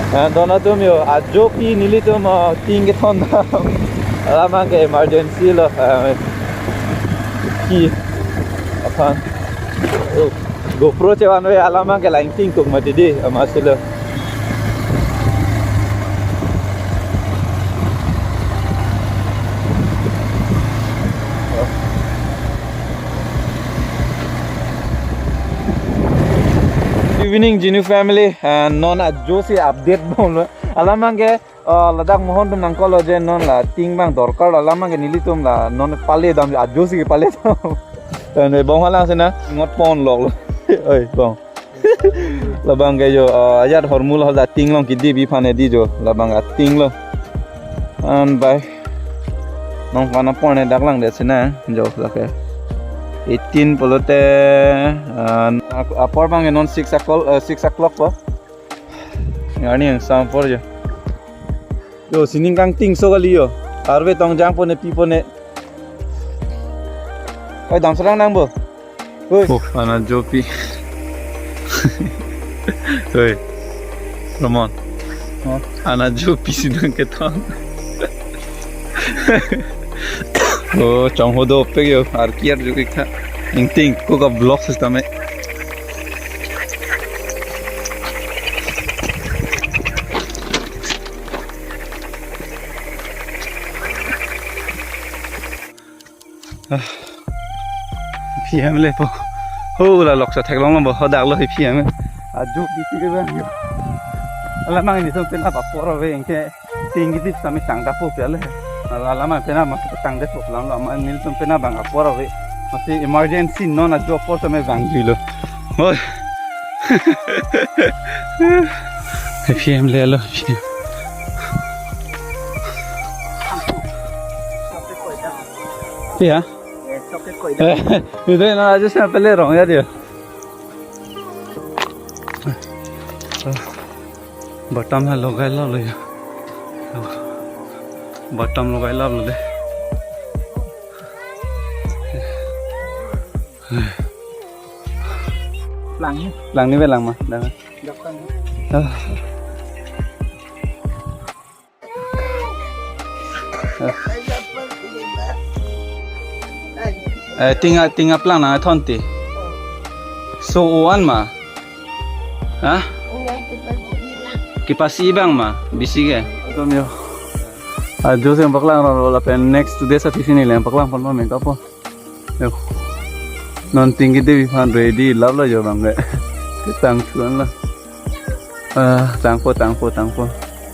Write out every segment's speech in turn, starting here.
donatum yo ajo pi nilitum ting ke thon lama ke emergency lo ki apan GoPro cewan we alama ke lain ting kuk mati di masih lo evening Jinu family and non josi update bol alama ke ladak mohon tum nangkol je non la ting bang dorkar alama ke nilitum la non pale dam josi ke pale dan bong halang sana ngot pon lok oi bong labang ke jo ayat hormul hal ting long kidi bi phane di jo labang ting lo an bai nong pana pone daklang de sana jo lake 18 polote apor bang non 6 o'clock po ngani yang sampor jo yo sining kang ting so gali yo arwe tong jang pone pi pone oi dam serang nang bo oi ana jopi oi Ramon ana jopi sinang ke tong oh trong ho do pe yo ar kiar jo ka ting ko ka vlog system hai PM le po ho la lok sa thek long bo hodak lo hi PM a jo bi ti ke ba yo ala mang ni so pen apa por ve engke ting gi sami tang da po pe le ala mang pena ma tang de sok lang lo ma nil so pena bang apor ve masih emergency non a jo por same bang dilo oi PM le lo Iya. Itu na aja sampai lerong ya dia. Bottom है लोग है लो ले. Bottom लोग है लो ले. Lang ni lang mah. Dah. Tinggal pelang na thonti. So one ma. Hah? Kipas ibang ma. Bisi ke. Tom yo. Ajo sem paklang la pen next to this at sini le paklang pon me kapo. Yo. Non tinggi de fan ready love la jo bang le. Tang chuan la. Tang po.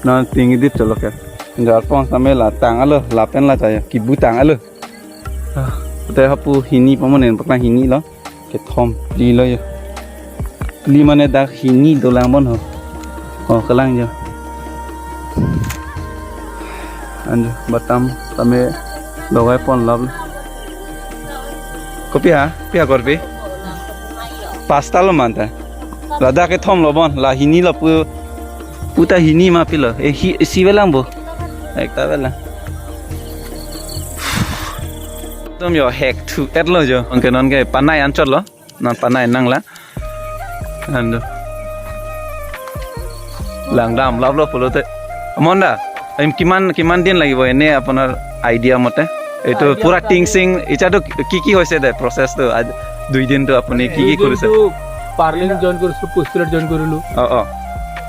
Non tinggi dip chalo ke. Jar pon samela tang alo la pen la chaya. Kibu tang alo.แต่ฮับปูหินี่ประมาณนั้นปักหลังหินี่แล้วเก็บทอมดีเลยลีมันเนี่ยดักหินี่ตัวแรงบนเหรอกำลังอยู่อันนี้บัดตามทำให้เราไว้ปนรับก็พี่ก่อนพี่พาสต้าลมันแต่เราดักเก็บทอมเราบนเราหินี่เราปูแต่หินี่มาพี่เลยซีเวลังบ่เอกตาเวลังTom yo hack to at lo jo angke non ke panai ancot lo non panai nang la ando lang dam lab lo polo te amonda kiman din lagi bo ene aponar idea mote eto pura ting sing icha to ki hoise de process to 2 din to apni ki korise parling join korisu pustulet join korilu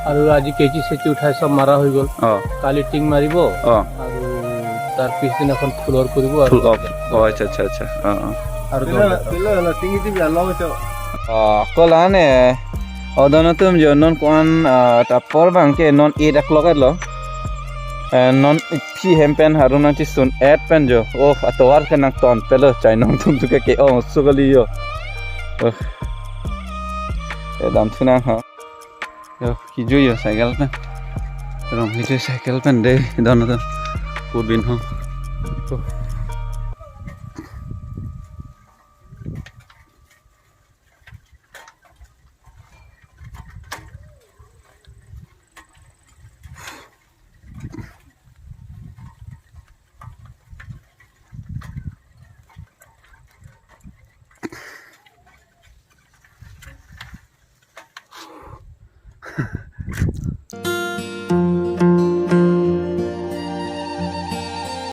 aru aji keji sechi uthai sob mara hoi gol kali ting maribo aru তার পিছনে এখন floor করব আর full of আচ্ছা আর পেলো টিঙ্গি দিবি আলো হতো কলানে অদনতম জনন কোন তাপর বাংকে নন 8 o'clock লো নন পি হেমপেন হারুনা টি সুন এড পেন জো ও আতওয়ার কেনাক তন পেলো চাইনং তুম তুকে কে ও সুগলিও এ দাম থুনা হা yo ki juyo cycle pen rom hite cycle pen de donatım Pur bin hong